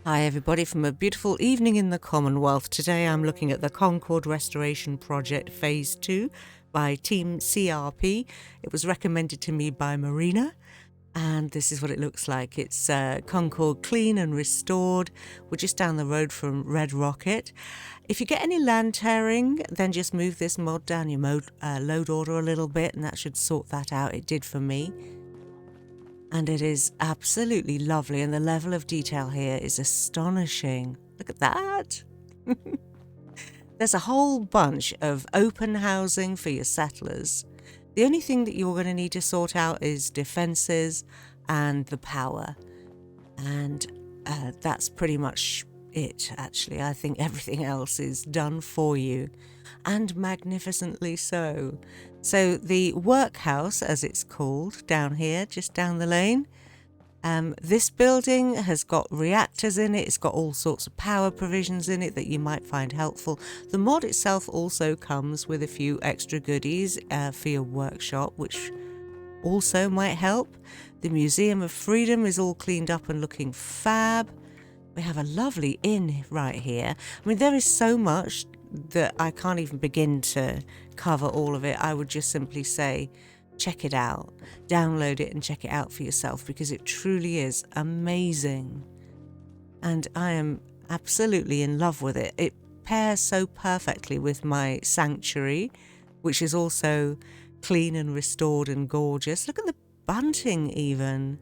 Hi everybody from a beautiful evening in the Commonwealth. Today I'm looking at the Concord Restoration Project Phase 2 by Team CRP. It was recommended to me by Marina and this is what it looks like. It's Concord clean and restored. We're just down the road from Red Rocket. If you get any land tearing, then just move this mod down your load order a little bit and that should sort that out. It did for me. And it is absolutely lovely, and the level of detail here is astonishing. Look at that. There's a whole bunch of open housing for your settlers. The only thing that you're going to need to sort out is defences and the power. And that's pretty much it, actually. I think everything else is done for you, and magnificently so. So the workhouse, as it's called, down here, just down the lane, this building has got reactors in it. It's got all sorts of power provisions in it that you might find helpful. The mod itself also comes with a few extra goodies for your workshop, which also might help. The Museum of Freedom is all cleaned up and looking fab. We have a lovely inn right here. I mean, there is so much that I can't even begin to cover all of it. I would just simply say, check it out, download it and check it out for yourself, because it truly is amazing. And I am absolutely in love with it. It pairs so perfectly with my sanctuary, which is also clean and restored and gorgeous. Look at the bunting even.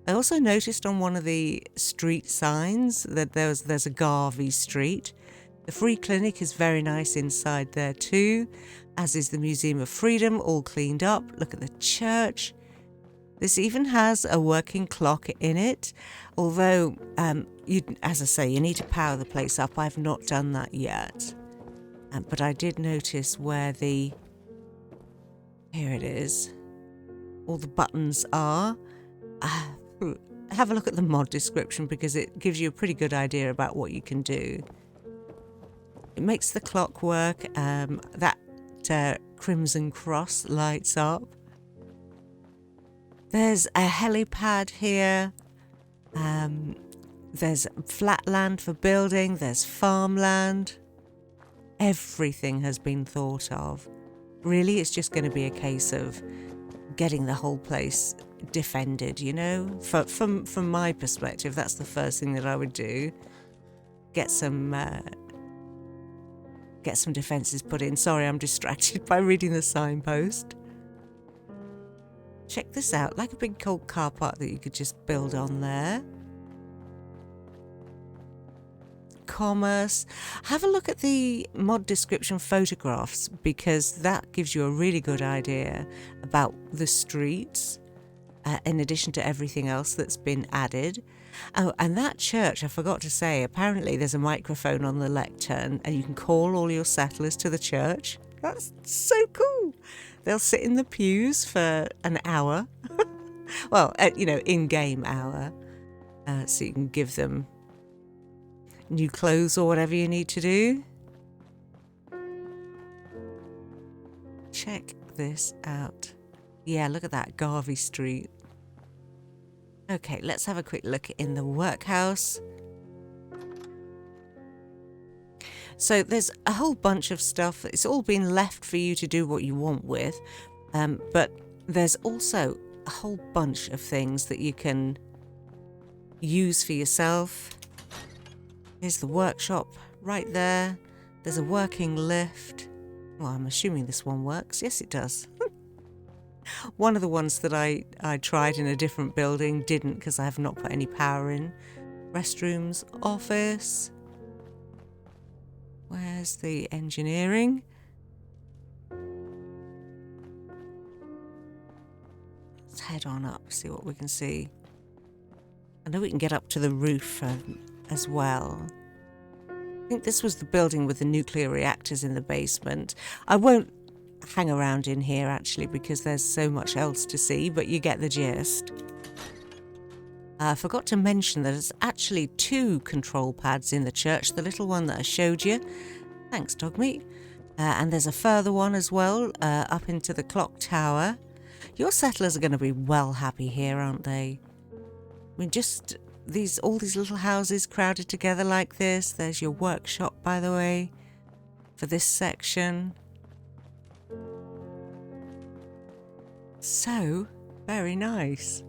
I also noticed on one of the street signs that there's a Garvey Street. The free clinic is very nice inside there too, as is the Museum of Freedom, all cleaned up. Look at the church. This even has a working clock in it, although, as I say, you need to power the place up. I've not done that yet. But I did notice where here it is, all the buttons are. Have a look at the mod description because it gives you a pretty good idea about what you can do. It makes the clock work. That crimson cross lights up. There's a helipad here. There's flat land for building. There's farmland. Everything has been thought of. Really, it's just going to be a case of getting the whole place defended, you know? From my perspective, that's the first thing that I would do. Get some defences put in. Sorry, I'm distracted by reading the signpost. Check this out, like a big cold car park that you could just build on there. Commerce. Have a look at the mod description photographs, because that gives you a really good idea about the streets, in addition to everything else that's been added. Oh, and that church, I forgot to say, apparently there's a microphone on the lectern and you can call all your settlers to the church. That's so cool. They'll sit in the pews for an hour. Well, in-game hour. So you can give them new clothes or whatever you need to do. Check this out. Yeah, look at that, Garvey Street. Okay, let's have a quick look in the workhouse. So there's a whole bunch of stuff. It's all been left for you to do what you want with. But there's also a whole bunch of things that you can use for yourself. Here's the workshop right there. There's a working lift. Well, I'm assuming this one works. Yes, it does. One of the ones that I tried in a different building didn't, because I have not put any power in. Restrooms, office. Where's the engineering? Let's head on up, see what we can see. I know we can get up to the roof as well. I think this was the building with the nuclear reactors in the basement. I won't hang around in here actually because there's so much else to see, but you get the gist. I forgot to mention that there's actually 2 control pads in the church, the little one that I showed you. Thanks, Dogmeat. And there's a further one as well, up into the clock tower. Your settlers are going to be well happy here, aren't they? I mean, just all these little houses crowded together like this. There's your workshop, by the way, for this section. So very nice.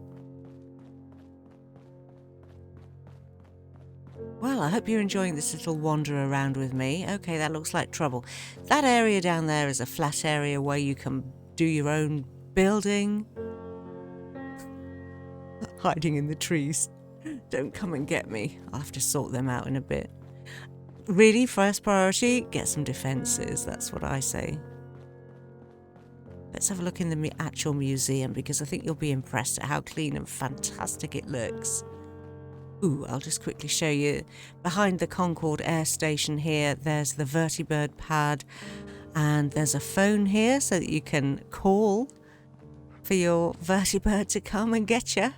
Well, I hope you're enjoying this little wander around with me. Okay, that looks like trouble. That area down there is a flat area where you can do your own building. Hiding in the trees. Don't come and get me. I'll have to sort them out in a bit. Really, first priority, get some defences. That's what I say. Let's have a look in the actual museum, because I think you'll be impressed at how clean and fantastic it looks. Ooh, I'll just quickly show you. Behind the Concord Air Station here, there's the vertibird pad, and there's a phone here so that you can call for your vertibird to come and get you.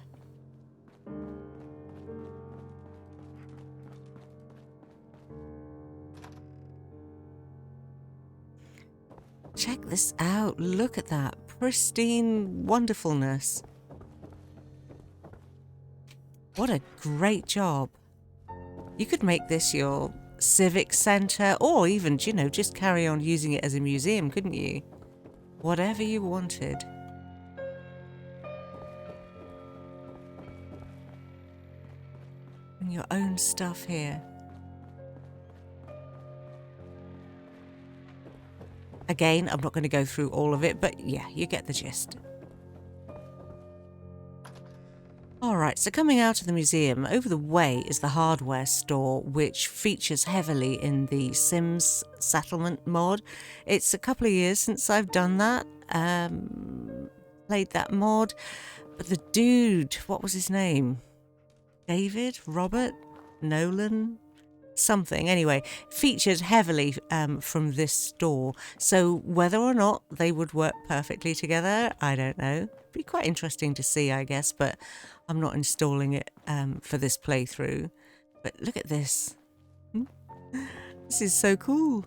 Check this out. Look at that pristine wonderfulness. What a great job. You could make this your civic centre, or even, you know, just carry on using it as a museum, couldn't you? Whatever you wanted. And your own stuff here. Again, I'm not going to go through all of it, but yeah, you get the gist. Alright, so coming out of the museum, over the way is the hardware store, which features heavily in the Sims settlement mod. It's a couple of years since I've done that, played that mod, but the dude, what was his name? David? Robert? Nolan? Something. Anyway, featured heavily from this store. So whether or not they would work perfectly together, I don't know. Be quite interesting to see, I guess, but I'm not installing it for this playthrough. But look at this. This is so cool.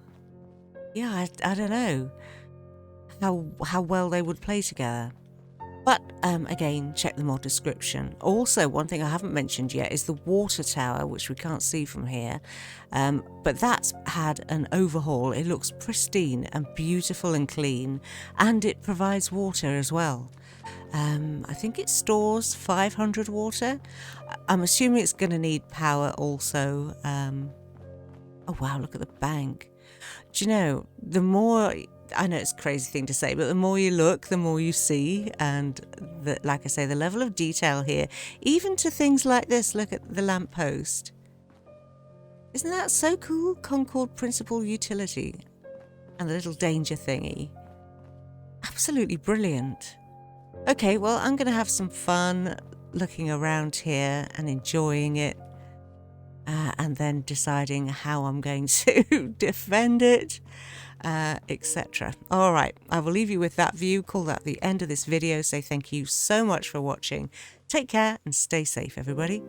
Yeah, I don't know how well they would play together. But again, check the mod description. Also, one thing I haven't mentioned yet is the water tower, which we can't see from here. But that's had an overhaul. It looks pristine and beautiful and clean, and it provides water as well. I think it stores 500 water. I'm assuming it's going to need power also. Oh wow, look at the bank. Do you know, the more... I know it's a crazy thing to say, but the more you look, the more you see. And like I say, the level of detail here, even to things like this, look at the lamppost. Isn't that so cool? Concord Principal Utility. And the little danger thingy. Absolutely brilliant. Okay, well, I'm going to have some fun looking around here and enjoying it. And then deciding how I'm going to defend it. Etc. All right, I will leave you with that view. Call that the end of this video. Say thank you so much for watching. Take care and stay safe, everybody.